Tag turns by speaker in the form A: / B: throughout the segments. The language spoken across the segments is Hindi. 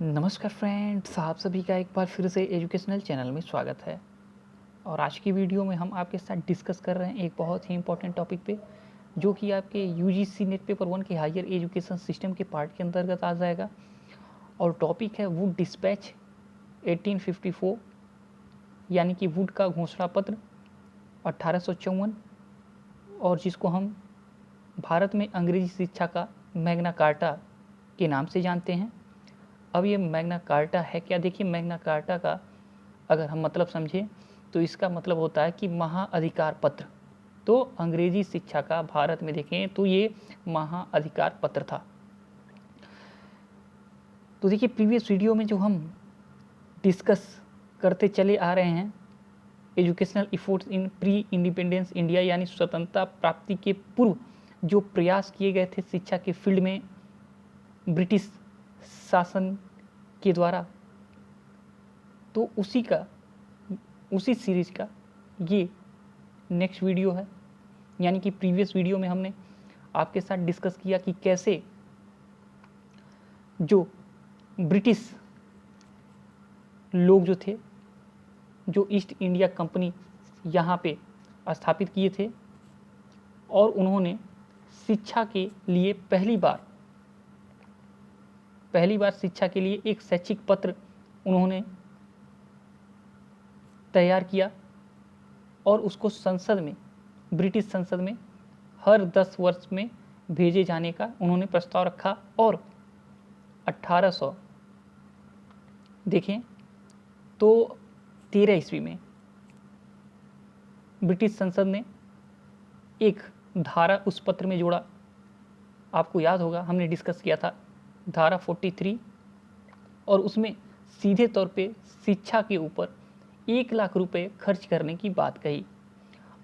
A: नमस्कार फ्रेंड्स, आप सभी का एक बार फिर से एजुकेशनल चैनल में स्वागत है। और आज की वीडियो में हम आपके साथ डिस्कस कर रहे हैं एक बहुत ही इंपॉर्टेंट टॉपिक पे, जो कि आपके यूजीसी नेट पेपर 1 के हायर एजुकेशन सिस्टम के पार्ट के अंतर्गत आ जाएगा। और टॉपिक है वुड डिस्पैच 1854, यानी कि वुड का घोषणा पत्र 1854, और जिसको हम भारत में अंग्रेजी शिक्षा का मैग्ना कार्टा के नाम से जानते हैं। अब ये मैग्ना कार्टा है क्या? देखिए, मैग्ना कार्टा का अगर हम मतलब समझें तो इसका मतलब होता है कि महाअधिकार पत्र। तो अंग्रेजी शिक्षा का भारत में देखें तो ये महाअधिकार पत्र था। तो देखिए, प्रीवियस वीडियो में जो हम डिस्कस करते चले आ रहे हैं एजुकेशनल इफोर्ट्स इन प्री इंडिपेंडेंस इंडिया, यानी स्वतंत्रता प्राप्ति के पूर्व जो प्रयास किए गए थे शिक्षा के फील्ड में ब्रिटिश शासन के द्वारा, तो उसी सीरीज का ये नेक्स्ट वीडियो है। यानी कि प्रीवियस वीडियो में हमने आपके साथ डिस्कस किया कि कैसे जो ब्रिटिश लोग जो थे, जो ईस्ट इंडिया कंपनी यहाँ पे स्थापित किए थे, और उन्होंने शिक्षा के लिए पहली बार शिक्षा के लिए एक शैक्षिक पत्र उन्होंने तैयार किया, और उसको ब्रिटिश संसद में हर 10 वर्ष में भेजे जाने का उन्होंने प्रस्ताव रखा। और 1800 देखें तो 13 ईस्वी में ब्रिटिश संसद ने एक धारा उस पत्र में जोड़ा। आपको याद होगा, हमने डिस्कस किया था धारा 43, और उसमें सीधे तौर पे शिक्षा के ऊपर 1 लाख रुपए खर्च करने की बात कही।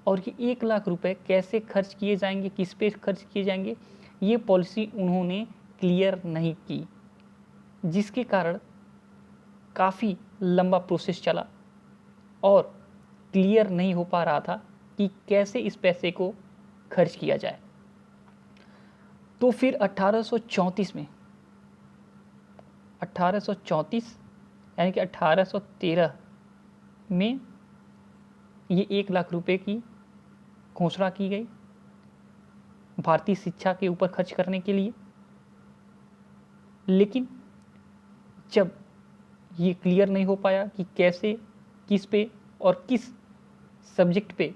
A: और ये 1 लाख रुपए कैसे खर्च किए जाएंगे, किस पे खर्च किए जाएंगे, ये पॉलिसी उन्होंने क्लियर नहीं की, जिसके कारण काफ़ी लंबा प्रोसेस चला और क्लियर नहीं हो पा रहा था कि कैसे इस पैसे को खर्च किया जाए। तो फिर 1834 यानी कि 1813 में ये 1 लाख रुपए की घोषणा की गई भारतीय शिक्षा के ऊपर खर्च करने के लिए। लेकिन जब ये क्लियर नहीं हो पाया कि कैसे, किस पे और किस सब्जेक्ट पे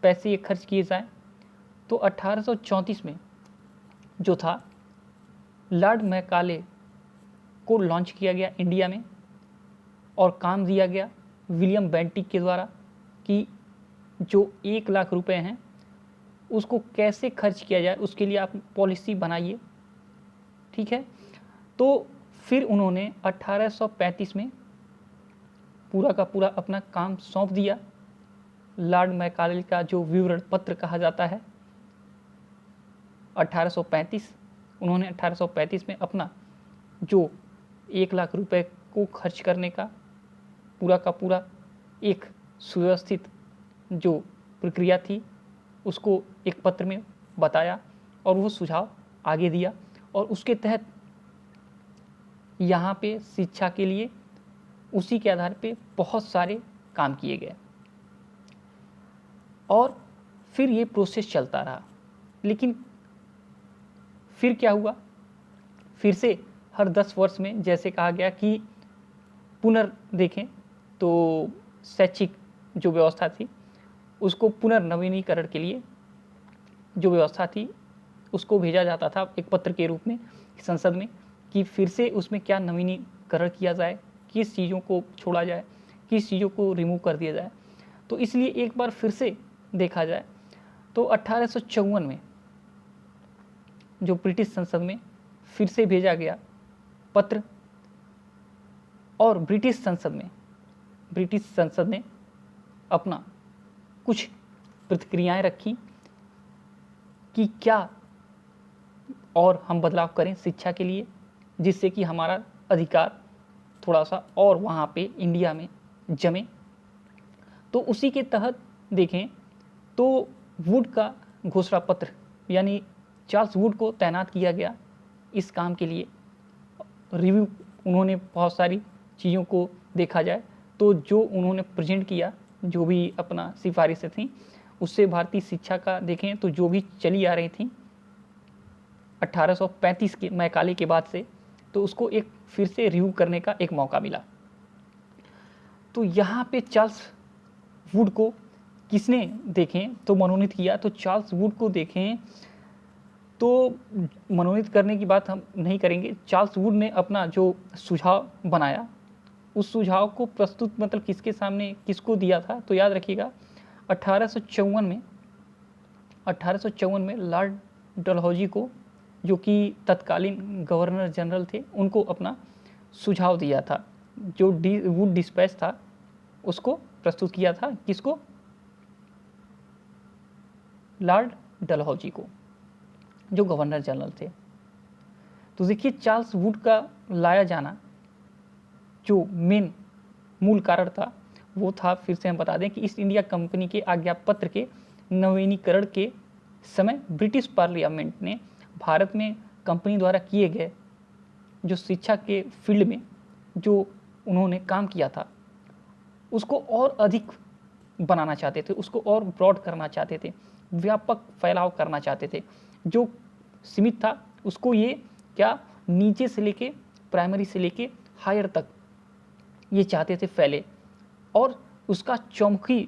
A: पैसे ये खर्च किए जाएं, तो 1834 में जो था, लॉर्ड मैकाले को लॉन्च किया गया इंडिया में, और काम दिया गया विलियम बेंटिक के द्वारा कि जो 1 लाख रुपए हैं उसको कैसे खर्च किया जाए, उसके लिए आप पॉलिसी बनाइए। ठीक है। तो फिर उन्होंने 1835 में पूरा का पूरा अपना काम सौंप दिया। लॉर्ड मैकाले का जो विवरण पत्र कहा जाता है 1835, उन्होंने 1835 में अपना जो 1 लाख रुपए को खर्च करने का पूरा एक सुव्यवस्थित जो प्रक्रिया थी उसको एक पत्र में बताया, और वो सुझाव आगे दिया, और उसके तहत यहाँ पे शिक्षा के लिए उसी के आधार पे बहुत सारे काम किए गए। और फिर ये प्रोसेस चलता रहा। लेकिन फिर क्या हुआ, फिर से हर 10 वर्ष में जैसे कहा गया कि देखें तो शैक्षिक जो व्यवस्था थी उसको पुनर्नवीनीकरण के लिए जो व्यवस्था थी उसको भेजा जाता था एक पत्र के रूप में संसद में, कि फिर से उसमें क्या नवीनीकरण किया जाए, किस चीज़ों को छोड़ा जाए, किस चीज़ों को रिमूव कर दिया जाए। तो इसलिए एक बार फिर से देखा जाए तो 1854 में जो ब्रिटिश संसद में फिर से भेजा गया पत्र, और ब्रिटिश संसद ने अपना कुछ प्रतिक्रियाएं रखी कि क्या और हम बदलाव करें शिक्षा के लिए, जिससे कि हमारा अधिकार थोड़ा सा और वहाँ पे इंडिया में जमे। तो उसी के तहत देखें तो वुड का घोषणा पत्र, यानी चार्ल्स वुड को तैनात किया गया इस काम के लिए, रिव्यू उन्होंने बहुत सारी चीज़ों को देखा जाए तो जो उन्होंने प्रेजेंट किया, जो भी अपना सिफारिशें थी, उससे भारतीय शिक्षा का देखें तो जो भी चली आ रही थी 1835 के मैकाले के बाद से, तो उसको एक फिर से रिव्यू करने का एक मौका मिला। तो यहाँ पे चार्ल्स वुड को किसने देखें तो मनोनीत किया, तो चार्ल्स वुड को देखें तो मनोनीत करने की बात हम नहीं करेंगे। चार्ल्स वुड ने अपना जो सुझाव बनाया, उस सुझाव को प्रस्तुत मतलब किसके सामने किसको दिया था, तो याद रखिएगा 1854 में लॉर्ड डलहौजी को, जो कि तत्कालीन गवर्नर जनरल थे, उनको अपना सुझाव दिया था। जो वुड डिस्पैच था उसको प्रस्तुत किया था किसको, लॉर्ड डलहौजी को, जो गवर्नर जनरल थे। तो देखिए चार्ल्स वुड का लाया जाना जो मूल कारण था वो था, फिर से हम बता दें कि ईस्ट इंडिया कंपनी के आज्ञापत्र के नवीनीकरण के समय ब्रिटिश पार्लियामेंट ने भारत में कंपनी द्वारा किए गए जो शिक्षा के फील्ड में जो उन्होंने काम किया था उसको और अधिक बनाना चाहते थे, उसको और ब्रॉड करना चाहते थे, व्यापक फैलाव करना चाहते थे। जो सीमित था उसको ये क्या नीचे से लेके प्राइमरी से लेके हायर तक ये चाहते थे फैले और उसका चौमुखी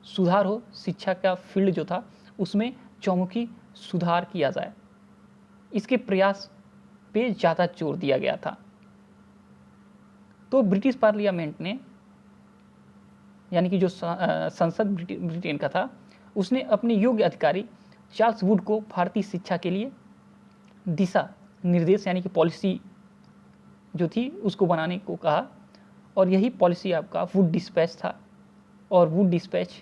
A: सुधार हो, शिक्षा का फील्ड जो था उसमें चौमुखी सुधार किया जाए, इसके प्रयास पे ज़्यादा जोर दिया गया था। तो ब्रिटिश पार्लियामेंट ने, यानी कि जो संसद ब्रिटेन का था, उसने अपने योग्य अधिकारी चार्ल्स वुड को भारतीय शिक्षा के लिए दिशा निर्देश यानी कि पॉलिसी जो थी उसको बनाने को कहा, और यही पॉलिसी आपका वुड डिस्पैच था। और वुड डिस्पैच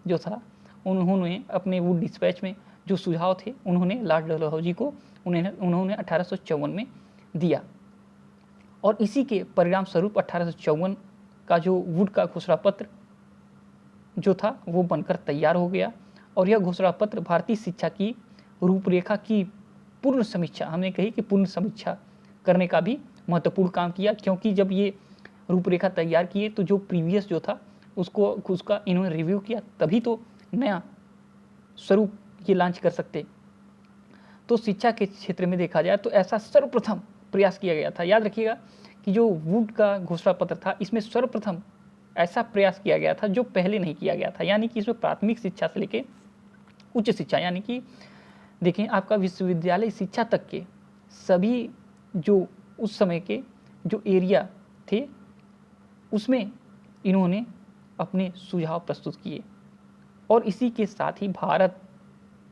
A: जो था उन्होंने अपने वुड डिस्पैच में जो सुझाव थे उन्होंने लॉर्ड डलहौजी को उन्होंने 1854 में दिया, और इसी के परिणाम स्वरूप 1854 का जो वुड का घोषणा पत्र जो था वो बनकर तैयार हो गया। और यह घोषणा पत्र भारतीय शिक्षा की रूपरेखा की पूर्ण समीक्षा, हमने कही कि पूर्ण समीक्षा करने का भी महत्वपूर्ण काम किया, क्योंकि जब ये रूपरेखा तैयार किए तो जो प्रीवियस जो था उसका इन्होंने रिव्यू किया, तभी तो नया स्वरूप ये लॉन्च कर सकते। तो शिक्षा के क्षेत्र में देखा जाए तो ऐसा सर्वप्रथम प्रयास किया गया था। याद रखिएगा कि जो वुड का घोषणा पत्र था इसमें सर्वप्रथम ऐसा प्रयास किया गया था जो पहले नहीं किया गया था, यानी कि इसमें प्राथमिक शिक्षा से लेकर उच्च शिक्षा, यानी कि देखें आपका विश्वविद्यालय शिक्षा तक के सभी जो उस समय के जो एरिया थे उसमें इन्होंने अपने सुझाव प्रस्तुत किए। और इसी के साथ ही भारत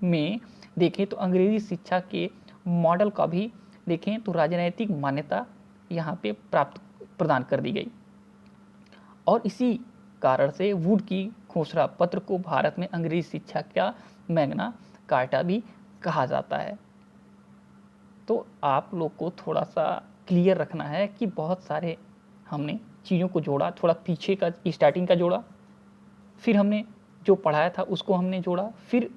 A: में देखें तो अंग्रेजी शिक्षा के मॉडल का भी देखें तो राजनैतिक मान्यता यहाँ पे प्रदान कर दी गई, और इसी कारण से वुड की घोषणा पत्र को भारत में अंग्रेजी शिक्षा का मैग्ना कार्टा भी कहा जाता है। तो आप लोग को थोड़ा सा क्लियर रखना है कि बहुत सारे हमने चीज़ों को जोड़ा, थोड़ा पीछे का स्टार्टिंग का जोड़ा, फिर हमने जो पढ़ाया था उसको हमने जोड़ा, फिर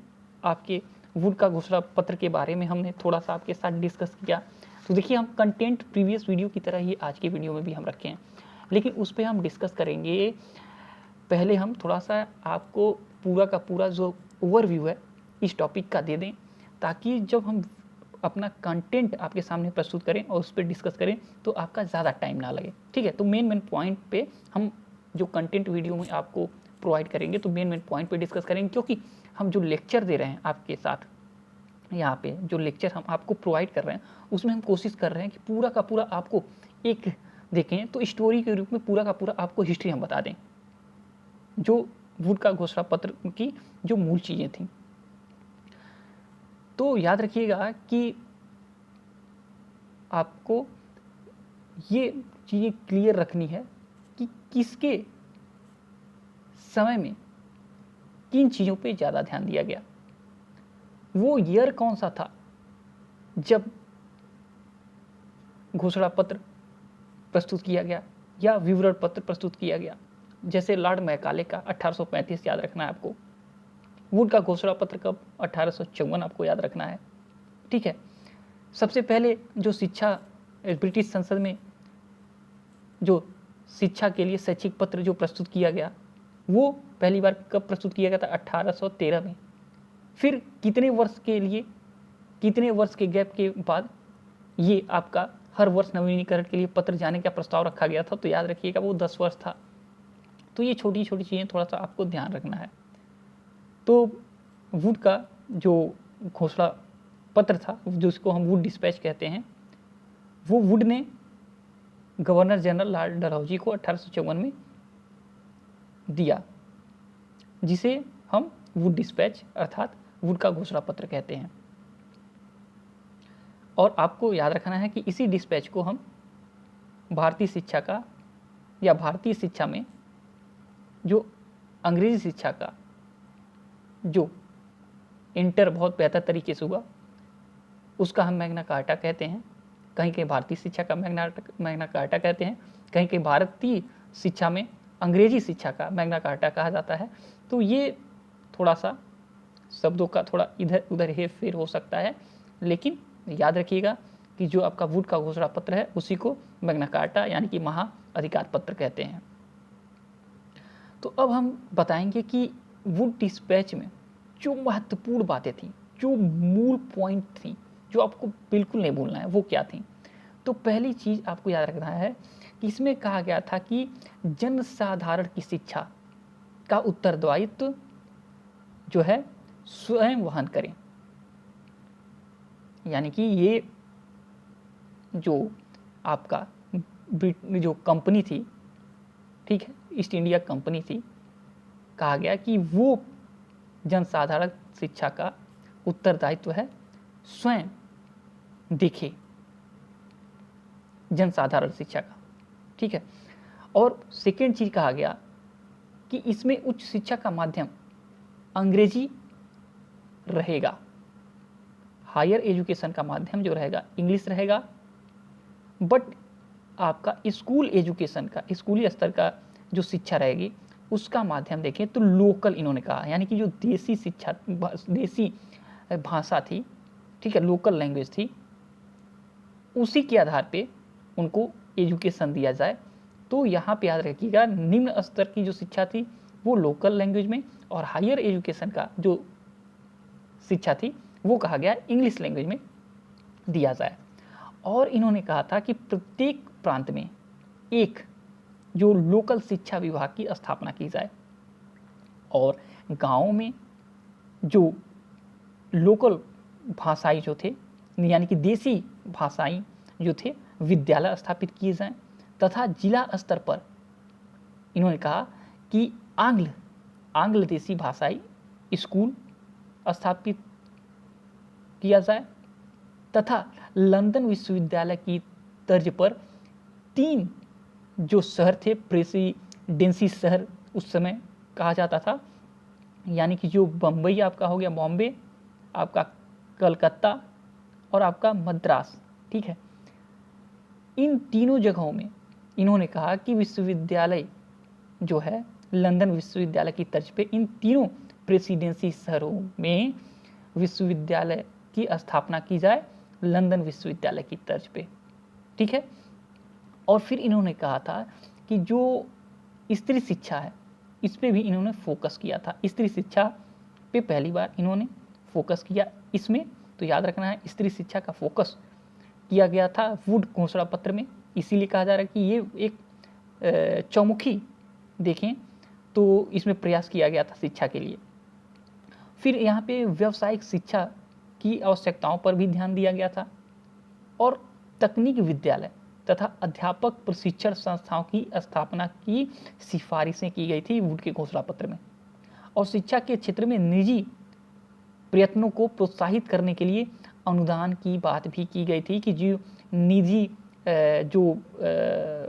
A: आपके वुड का घोषणा पत्र के बारे में हमने थोड़ा सा आपके साथ डिस्कस किया। तो देखिए हम कंटेंट प्रीवियस वीडियो की तरह ही आज के वीडियो में भी हम रखे हैं, लेकिन उस पर हम डिस्कस करेंगे। पहले हम थोड़ा सा आपको पूरा का पूरा जो ओवरव्यू है इस टॉपिक का दे दें, ताकि जब हम अपना कंटेंट आपके सामने प्रस्तुत करें और उस पर डिस्कस करें तो आपका ज़्यादा टाइम ना लगे। ठीक है, तो मेन पॉइंट पे हम जो कंटेंट वीडियो में आपको प्रोवाइड करेंगे तो मेन पॉइंट पे डिस्कस करेंगे, क्योंकि हम जो लेक्चर दे रहे हैं आपके साथ यहाँ पे जो लेक्चर हम आपको प्रोवाइड कर रहे हैं उसमें हम कोशिश कर रहे हैं कि पूरा का पूरा आपको एक देखें तो स्टोरी के रूप में पूरा का पूरा आपको हिस्ट्री हम बता दें, जो वुड का घोषणा पत्र की जो मूल चीज़ें थी। तो याद रखिएगा कि आपको ये चीज़ें क्लियर रखनी है कि किसके समय में किन चीज़ों पे ज़्यादा ध्यान दिया गया, वो ईयर कौन सा था जब घोषणा पत्र प्रस्तुत किया गया या विवरण पत्र प्रस्तुत किया गया। जैसे लॉर्ड मैकाले का 1835 याद रखना है आपको, वुड का घोषणा पत्र कब 1854 आपको याद रखना है। ठीक है, सबसे पहले जो शिक्षा ब्रिटिश संसद में जो शिक्षा के लिए शैक्षिक पत्र जो प्रस्तुत किया गया वो पहली बार कब प्रस्तुत किया गया था? 1813 में। फिर कितने वर्ष के गैप के बाद ये आपका हर वर्ष नवीनीकरण के लिए पत्र जाने का प्रस्ताव रखा गया था? तो याद रखिएगा वो 10 वर्ष था। तो ये छोटी छोटी चीज़ें थोड़ा सा आपको ध्यान रखना है। तो वुड का जो घोषणा पत्र था जिसको हम वुड डिस्पैच कहते हैं, वो वुड ने गवर्नर जनरल लॉर्ड डलहौजी को 1854 में दिया, जिसे हम वुड डिस्पैच अर्थात वुड का घोषणा पत्र कहते हैं। और आपको याद रखना है कि इसी डिस्पैच को हम भारतीय शिक्षा में जो अंग्रेजी शिक्षा का जो इंटर बहुत बेहतर तरीके से हुआ उसका हम मैग्ना कार्टा कहते हैं। कहीं कहीं भारतीय शिक्षा का मैग्ना कार्टा कहते हैं, कहीं कहीं भारतीय शिक्षा में अंग्रेजी शिक्षा का मैग्ना कार्टा कहा जाता है। तो ये थोड़ा सा शब्दों का थोड़ा इधर उधर हेर फेर हो सकता है, लेकिन याद रखिएगा कि जो आपका वुड का घोषणा पत्र है उसी को मैग्ना कार्टा यानी कि महा अधिकार पत्र कहते हैं। तो अब हम बताएंगे कि वुड डिस्पैच में जो महत्वपूर्ण बातें थी, जो मूल पॉइंट थी, जो आपको बिल्कुल नहीं भूलना है, वो क्या थी? तो पहली चीज़ आपको याद रखना है कि इसमें कहा गया था कि जनसाधारण की शिक्षा का उत्तरदायित्व जो है स्वयं वहन करें। यानी कि ये जो आपका जो कंपनी थी, ठीक है, ईस्ट इंडिया कंपनी थी, कहा गया कि वो जनसाधारण शिक्षा का उत्तरदायित्व है स्वयं देखे जनसाधारण शिक्षा का, ठीक है। और सेकेंड चीज कहा गया कि इसमें उच्च शिक्षा का माध्यम अंग्रेजी रहेगा, हायर एजुकेशन का माध्यम जो रहेगा इंग्लिश रहेगा, बट आपका स्कूल एजुकेशन का, स्कूली स्तर का जो शिक्षा रहेगी उसका माध्यम देखें तो लोकल, इन्होंने कहा, यानी कि जो देसी शिक्षा, देसी भाषा थी, ठीक है, लोकल लैंग्वेज थी, उसी के आधार पे उनको एजुकेशन दिया जाए। तो यहाँ पे याद रखिएगा निम्न स्तर की जो शिक्षा थी वो लोकल लैंग्वेज में, और हायर एजुकेशन का जो शिक्षा थी वो कहा गया इंग्लिश लैंग्वेज में दिया जाए। और इन्होंने कहा था कि प्रत्येक प्रांत में एक जो लोकल शिक्षा विभाग की स्थापना की जाए, और गाँव में जो लोकल भाषाई जो थे, यानी कि देसी भाषाई जो थे, विद्यालय स्थापित किए जाएं, तथा जिला स्तर पर इन्होंने कहा कि आंग्ल देशी भाषाई स्कूल स्थापित किया जाए, तथा लंदन विश्वविद्यालय की तर्ज पर 3 जो शहर थे, प्रेसिडेंसी शहर उस समय कहा जाता था, यानी कि जो बम्बई आपका हो गया, बॉम्बे, आपका कलकत्ता और आपका मद्रास, ठीक है, इन तीनों जगहों में इन्होंने कहा कि विश्वविद्यालय जो है लंदन विश्वविद्यालय की तर्ज पे इन तीनों प्रेसिडेंसी शहरों में विश्वविद्यालय की स्थापना की जाए, लंदन विश्वविद्यालय की तर्ज पे, ठीक है। और फिर इन्होंने कहा था कि जो स्त्री शिक्षा है इस पे भी इन्होंने फोकस किया था, स्त्री शिक्षा पे पहली बार इन्होंने फोकस किया इसमें। तो याद रखना है स्त्री शिक्षा का फोकस किया गया था वुड घोषणा पत्र में, इसीलिए कहा जा रहा है कि ये एक चौमुखी देखें तो इसमें प्रयास किया गया था शिक्षा के लिए। फिर यहाँ पे व्यावसायिक शिक्षा की आवश्यकताओं पर भी ध्यान दिया गया था, और तकनीक विद्यालय तथा अध्यापक प्रशिक्षण संस्थाओं की स्थापना की सिफारिशें की गई थी वुड के घोषणा पत्र में। और शिक्षा के क्षेत्र में निजी प्रयत्नों को प्रोत्साहित करने के लिए अनुदान की बात भी की गई थी कि जो निजी जो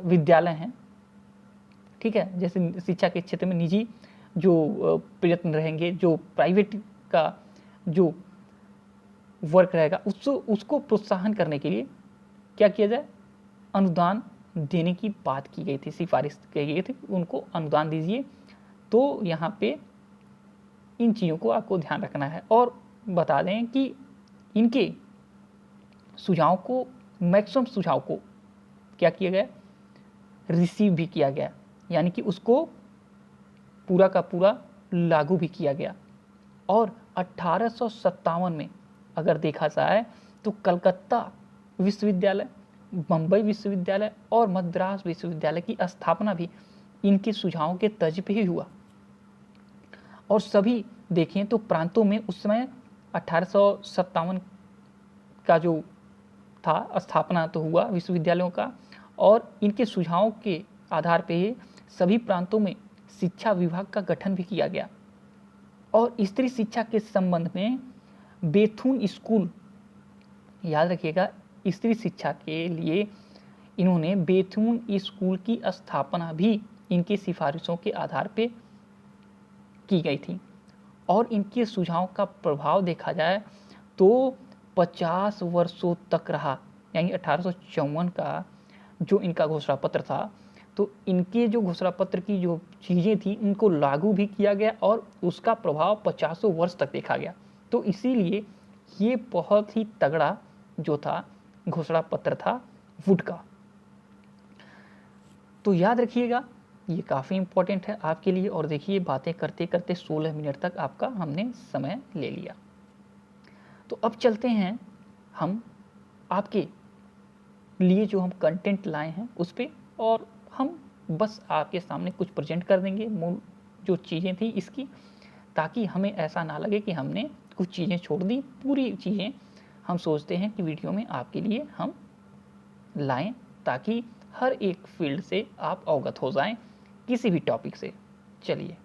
A: विद्यालय हैं, ठीक है, जैसे शिक्षा के क्षेत्र में निजी जो प्रयत्न रहेंगे, जो प्राइवेट का जो वर्क रहेगा उसको प्रोत्साहन करने के लिए क्या किया जाए, अनुदान देने की बात की गई थी, सिफारिश की गई थी, उनको अनुदान दीजिए। तो यहाँ पे इन चीज़ों को आपको ध्यान रखना है। और बता दें कि इनके सुझाव को मैक्सिमम सुझाव को क्या किया गया, रिसीव भी किया गया, यानी कि उसको पूरा का पूरा लागू भी किया गया। और 1857 में अगर देखा जाए तो कलकत्ता विश्वविद्यालय, बम्बई विश्वविद्यालय और मद्रास विश्वविद्यालय की स्थापना भी इनके सुझावों के तर्ज पे ही हुआ। और सभी देखें तो प्रांतों में उस समय 1857 का जो था स्थापना तो हुआ विश्वविद्यालयों का, और इनके सुझावों के आधार पे ही सभी प्रांतों में शिक्षा विभाग का गठन भी किया गया। और स्त्री शिक्षा के संबंध में बेथुन स्कूल, याद रखिएगा, स्त्री शिक्षा के लिए इन्होंने बेथुन स्कूल की स्थापना भी इनकी सिफारिशों के आधार पे की गई थी। और इनके सुझाव का प्रभाव देखा जाए तो 50 वर्षों तक रहा, यानी 1854 का जो इनका घोषणा पत्र था, तो इनके जो घोषणा पत्र की जो चीज़ें थी इनको लागू भी किया गया और उसका प्रभाव 50 वर्ष तक देखा गया। तो इसीलिए ये बहुत ही तगड़ा जो था घोषणा पत्र था वुड का। तो याद रखिएगा, ये काफ़ी इम्पोर्टेंट है आपके लिए। और देखिए, बातें करते करते 16 मिनट तक आपका हमने समय ले लिया। तो अब चलते हैं हम आपके लिए जो हम कंटेंट लाए हैं उस पर, और हम बस आपके सामने कुछ प्रेजेंट कर देंगे मूल जो चीज़ें थी इसकी, ताकि हमें ऐसा ना लगे कि हमने कुछ चीज़ें छोड़ दी। पूरी चीज़ें हम सोचते हैं कि वीडियो में आपके लिए हम लाएं, ताकि हर एक फील्ड से आप अवगत हो जाएं किसी भी टॉपिक से। चलिए,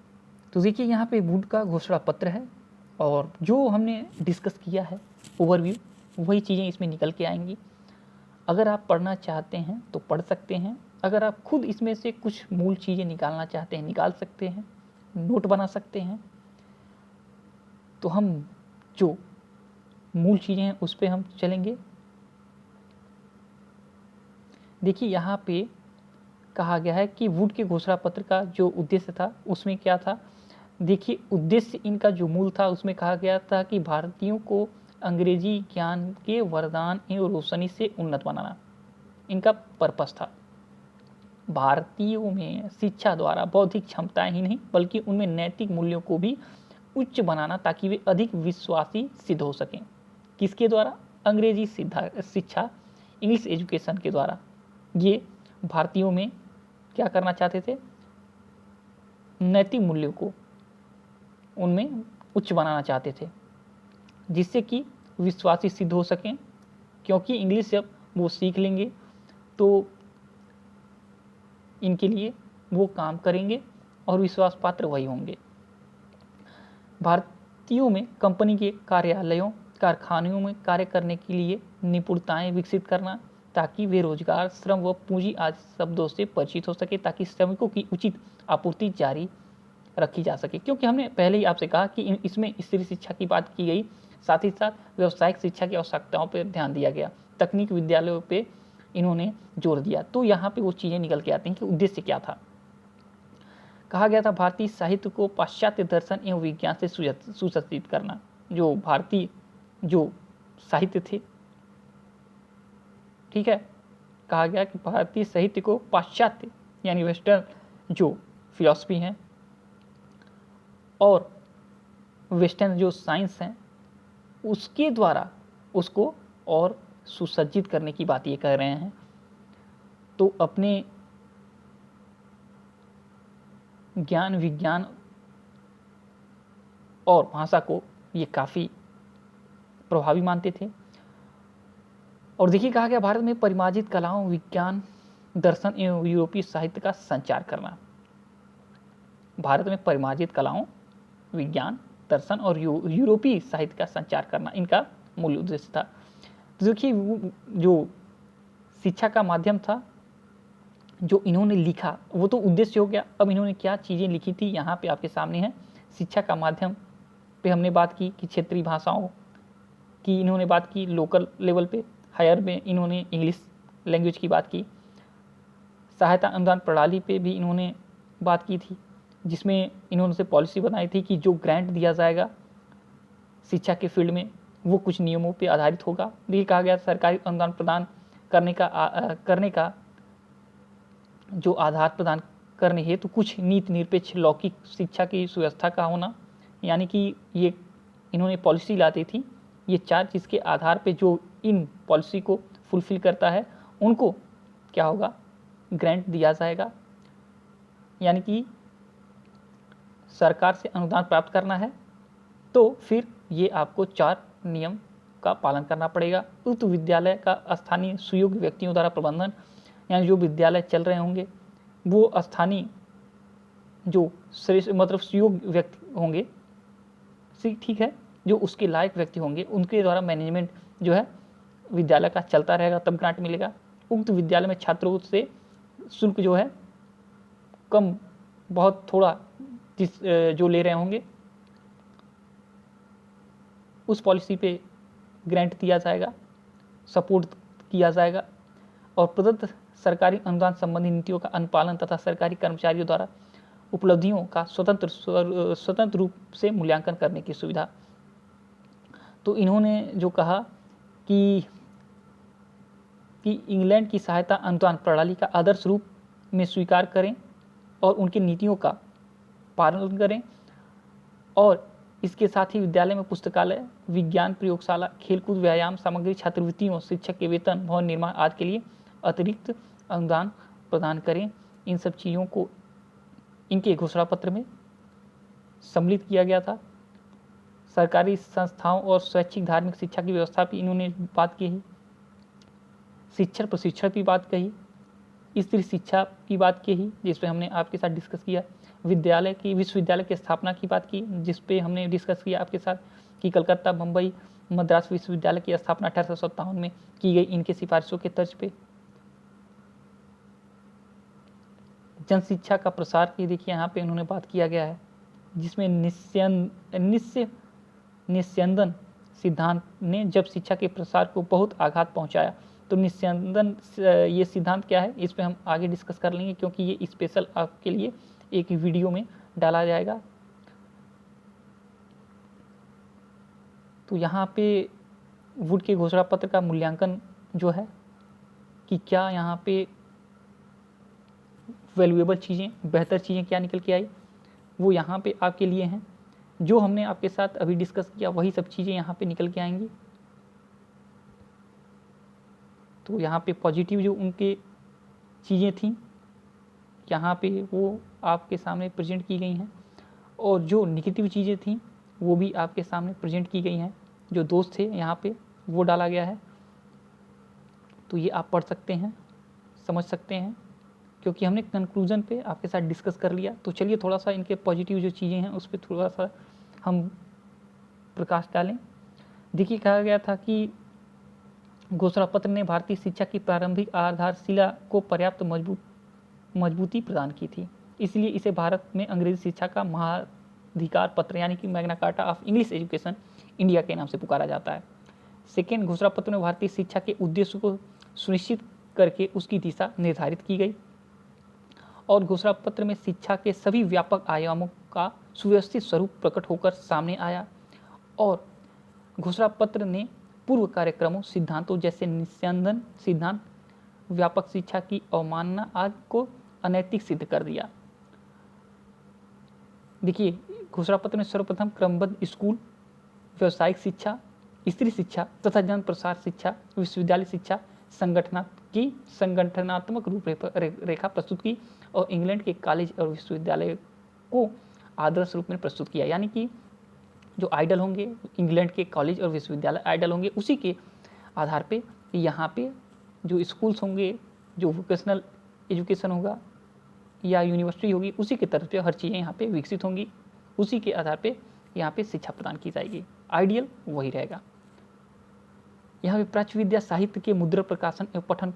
A: तो देखिए यहाँ पे वुड का घोषणा पत्र है, और जो हमने डिस्कस किया है ओवरव्यू, वही चीज़ें इसमें निकल के आएंगी। अगर आप पढ़ना चाहते हैं तो पढ़ सकते हैं, अगर आप खुद इसमें से कुछ मूल चीज़ें निकालना चाहते हैं निकाल सकते हैं, नोट बना सकते हैं। तो हम जो मूल चीज़ें हैं उस पर हम चलेंगे। देखिए यहाँ पे कहा गया है कि वुड के घोषणा पत्र का जो उद्देश्य था उसमें क्या था। देखिए, उद्देश्य इनका जो मूल था उसमें कहा गया था कि भारतीयों को अंग्रेजी ज्ञान के वरदान एवं रोशनी से उन्नत बनाना इनका पर्पस था। भारतीयों में शिक्षा द्वारा बौद्धिक क्षमताएं ही नहीं बल्कि उनमें नैतिक मूल्यों को भी उच्च बनाना, ताकि वे अधिक विश्वासी सिद्ध हो सकें। किसके द्वारा? अंग्रेजी शिक्षा, इंग्लिश एजुकेशन के द्वारा। ये भारतीयों में क्या करना चाहते थे? नैतिक मूल्यों को उनमें उच्च बनाना चाहते थे, जिससे कि विश्वासी सिद्ध हो सकें। क्योंकि इंग्लिश जब वो सीख लेंगे तो इनके लिए वो काम करेंगे और विश्वास पात्र वही होंगे। भारतीयों में कंपनी के कार्यालयों, कारखानों में कार्य करने के लिए निपुणताएं विकसित करना, ताकि वे रोजगार, श्रम व पूंजी आदि शब्दों से परिचित हो सके, ताकि श्रमिकों की उचित आपूर्ति जारी रखी जा सके। क्योंकि हमने पहले ही आपसे कहा कि इसमें स्त्री शिक्षा की बात की गई, साथ ही साथ व्यावसायिक शिक्षा की आवश्यकताओं पर ध्यान दिया गया, तकनीक विद्यालयों पे इन्होंने जोर दिया। तो यहाँ पे वो चीज़ें निकल के आती हैं कि उद्देश्य क्या था। कहा गया था भारतीय साहित्य को पाश्चात्य दर्शन एवं विज्ञान से सुसज्जित करना। जो भारतीय जो साहित्य थे, ठीक है, कहा गया कि भारतीय साहित्य को पाश्चात्य यानी वेस्टर्न जो फिलॉसफी है और वेस्टर्न जो साइंस हैं उसके द्वारा उसको और सुसज्जित करने की बात ये कह रहे हैं। तो अपने ज्ञान, विज्ञान और भाषा को ये काफ़ी प्रभावी मानते थे। और देखिए, कहा गया भारत में परिमार्जित कलाओं, विज्ञान, दर्शन एवं यूरोपीय साहित्य का संचार करना। भारत में परिमार्जित कलाओं, विज्ञान, दर्शन और यूरोपीय साहित्य का संचार करना इनका मूल उद्देश्य था। तो देखिए, जो शिक्षा का माध्यम था जो इन्होंने लिखा वो तो उद्देश्य हो गया। अब इन्होंने क्या चीज़ें लिखी थी यहाँ पे आपके सामने है। शिक्षा का माध्यम पे हमने बात की कि क्षेत्रीय भाषाओं की इन्होंने बात की, लोकल लेवल पे, हायर में इन्होंने इंग्लिश लैंग्वेज की बात की। सहायता अनुदान प्रणाली पे भी इन्होंने बात की थी, जिसमें इन्होंने से पॉलिसी बनाई थी कि जो ग्रांट दिया जाएगा शिक्षा के फील्ड में वो कुछ नियमों पे आधारित होगा। ये कहा गया सरकारी अनुदान प्रदान करने का जो आधार प्रदान करने हेतु कुछ नीति निरपेक्ष लौकिक शिक्षा की सुव्यवस्था का होना, यानी कि ये इन्होंने पॉलिसी लाती थी। ये 4 जिसके आधार पे जो इन पॉलिसी को फुलफिल करता है उनको क्या होगा, ग्रांट दिया जाएगा। यानी कि सरकार से अनुदान प्राप्त करना है तो फिर ये आपको 4 नियम का पालन करना पड़ेगा। उक्त विद्यालय का स्थानीय सुयोग्य व्यक्तियों द्वारा प्रबंधन, यानी जो विद्यालय चल रहे होंगे वो स्थानीय जो श्रेष्ठ मतलब सुयोग्य व्यक्ति होंगे, ठीक है, जो उसके लायक व्यक्ति होंगे उनके द्वारा मैनेजमेंट जो है विद्यालय का चलता रहेगा, तब ग्रांट मिलेगा। उक्त विद्यालय में छात्रों से शुल्क जो है कम, बहुत थोड़ा जो ले रहे होंगे उस पॉलिसी पे ग्रांट दिया जाएगा, सपोर्ट किया जाएगा। और प्रदत्त सरकारी अनुदान संबंधी नीतियों का अनुपालन तथा सरकारी कर्मचारियों द्वारा उपलब्धियों का स्वतंत्र रूप से मूल्यांकन करने की सुविधा। तो इन्होंने जो कहा कि इंग्लैंड की सहायता अनुदान प्रणाली का आदर्श रूप में स्वीकार करें और उनकी नीतियों का पालन करें, और इसके साथ ही विद्यालय में पुस्तकालय, विज्ञान प्रयोगशाला, खेलकूद, व्यायाम सामग्री, छात्रवृत्तियों, शिक्षक के वेतन, भवन निर्माण आदि के लिए अतिरिक्त अनुदान प्रदान करें। इन सब चीज़ों को इनके घोषणा पत्र में सम्मिलित किया गया था। सरकारी संस्थाओं और स्वैच्छिक धार्मिक शिक्षा की व्यवस्था भी इन्होंने बात की है। शिक्षण प्रशिक्षण की बात कही, स्त्री शिक्षा की बात की ही, जिस पे हमने आपके साथ डिस्कस किया। विश्वविद्यालय की स्थापना की बात की, जिस पे हमने डिस्कस किया आपके साथ कि कलकत्ता, मुंबई, मद्रास विश्वविद्यालय की स्थापना 1857 में की गई इनके सिफारिशों के तर्ज पे। जन शिक्षा का प्रसार की देखिए यहाँ पे उन्होंने बात किया गया है, जिसमें निस्यंदन सिद्धांत ने जब शिक्षा के प्रसार को बहुत आघात पहुंचाया। तो निस्यंदन ये सिद्धांत क्या है इस पे हम आगे डिस्कस कर लेंगे, क्योंकि ये स्पेशल आपके लिए एक वीडियो में डाला जाएगा। तो यहाँ पे वुड के घोषणा पत्र का मूल्यांकन जो है कि क्या यहाँ पे वैल्यूएबल चीज़ें, बेहतर चीज़ें क्या निकल के आई, वो यहाँ पे आपके लिए हैं। जो हमने आपके साथ अभी डिस्कस किया वही सब चीज़ें यहाँ पे निकल के आएंगी। तो यहाँ पे पॉजिटिव जो उनके चीज़ें थी यहाँ पे वो आपके सामने प्रेजेंट की गई हैं, और जो नेगेटिव चीज़ें थी वो भी आपके सामने प्रेजेंट की गई हैं। जो दोस्त थे यहाँ पे वो डाला गया है। तो ये आप पढ़ सकते हैं, समझ सकते हैं, क्योंकि हमने कंक्लूजन पे आपके साथ डिस्कस कर लिया। तो चलिए थोड़ा सा इनके पॉजिटिव जो चीज़ें हैं उस पर थोड़ा सा हम प्रकाश डालें। देखिए कहा गया था कि घोषणा पत्र ने भारतीय शिक्षा की प्रारंभिक आधारशिला को पर्याप्त मजबूती प्रदान की थी, इसलिए इसे भारत में अंग्रेजी शिक्षा का महाधिकार पत्र यानी कि Magna carta of English education India के नाम से पुकारा जाता है। सेकेंड, घोषणा पत्र में भारतीय शिक्षा के उद्देश्य को सुनिश्चित करके उसकी दिशा निर्धारित की गई, और घोषणा पत्र में शिक्षा के सभी व्यापक आयामों का सुव्यवस्थित स्वरूप प्रकट होकर सामने आया। और घोषणा पत्र ने पूर्व कार्यक्रमों, सिद्धांतों जैसे निस्यंदन सिद्धांत, व्यापक शिक्षा की अवमानना आदि को अनैतिक सिद्ध कर दिया। देखिए घोषणा पत्र में सर्वप्रथम क्रमबद्ध स्कूल, व्यावसायिक शिक्षा, स्त्री शिक्षा तथा जन प्रसार शिक्षा, विश्वविद्यालय शिक्षा संगठनात्मक रूपरेखा प्रस्तुत की, और इंग्लैंड के कॉलेज और विश्वविद्यालय को आदर्श रूप में प्रस्तुत किया। यानी कि जो आइडल होंगे, इंग्लैंड के कॉलेज और विश्वविद्यालय आइडल होंगे, उसी के आधार पे यहाँ पे जो स्कूल्स होंगे, जो वोकेशनल एजुकेशन होगा या यूनिवर्सिटी होगी, उसी के तरफ पे हर चीज़ें यहाँ पे विकसित होंगी, उसी के आधार पे यहाँ पे शिक्षा प्रदान की जाएगी। आइडियल वही रहेगा। यहाँ पे प्राच्य विद्या साहित्य के मुद्रण प्रकाशन एवं पठन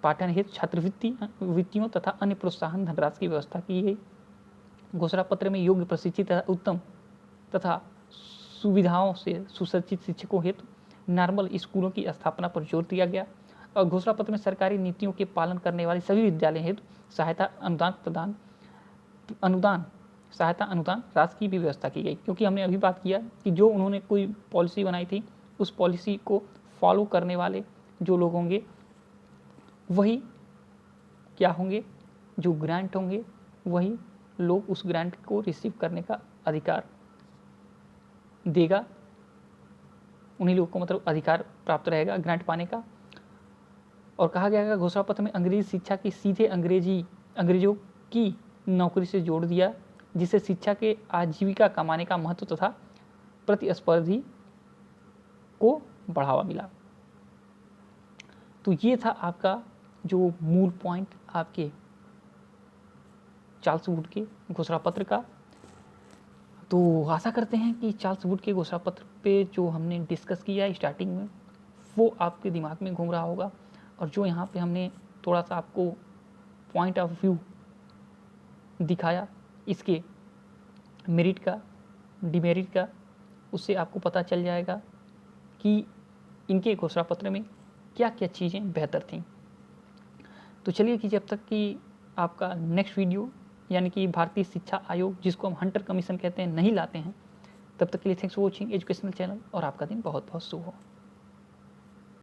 A: पाठन हेतु छात्रवृत्तियों तथा अन्य प्रोत्साहन धनराशि की व्यवस्था की गई। घोषणा पत्र में योग्य, प्रशिक्षित तथा उत्तम तथा सुविधाओं से सुसज्जित शिक्षकों हेतु नॉर्मल स्कूलों की स्थापना पर जोर दिया गया, और घोषणा पत्र में सरकारी नीतियों के पालन करने वाले सभी विद्यालय हेतु सहायता अनुदान राशि की भी व्यवस्था की गई। क्योंकि हमने अभी बात किया कि जो उन्होंने कोई पॉलिसी बनाई थी उस पॉलिसी को फॉलो करने वाले जो लोग होंगे वही क्या होंगे, जो ग्रांट होंगे वही लोग उस ग्रांट को रिसीव करने का अधिकार देगा, उन्हीं लोगों को मतलब अधिकार प्राप्त रहेगा ग्रांट पाने का। और कहा गया है घोषणा पत्र में अंग्रेजी शिक्षा की सीधे अंग्रेजों की नौकरी से जोड़ दिया, जिससे शिक्षा के आजीविका कमाने का महत्व तथा प्रतिस्पर्धी को बढ़ावा मिला। तो ये था आपका जो मूल पॉइंट आपके चार्ल्स वुड के घोषणा पत्र का। तो आशा करते हैं कि चार्ल्स वुड के घोषणा पत्र पे जो हमने डिस्कस किया स्टार्टिंग में वो आपके दिमाग में घूम रहा होगा, और जो यहाँ पे हमने थोड़ा सा आपको पॉइंट ऑफ व्यू दिखाया इसके मेरिट का, डिमेरिट का, उससे आपको पता चल जाएगा कि इनके घोषणा पत्र में क्या क्या चीज़ें बेहतर थीं। तो चलिए कि जब तक कि आपका नेक्स्ट वीडियो यानी कि भारतीय शिक्षा आयोग, जिसको हम हंटर कमीशन कहते हैं, नहीं लाते हैं, तब तक के लिए thanks for watching educational channel, और आपका दिन बहुत बहुत शुभ हो।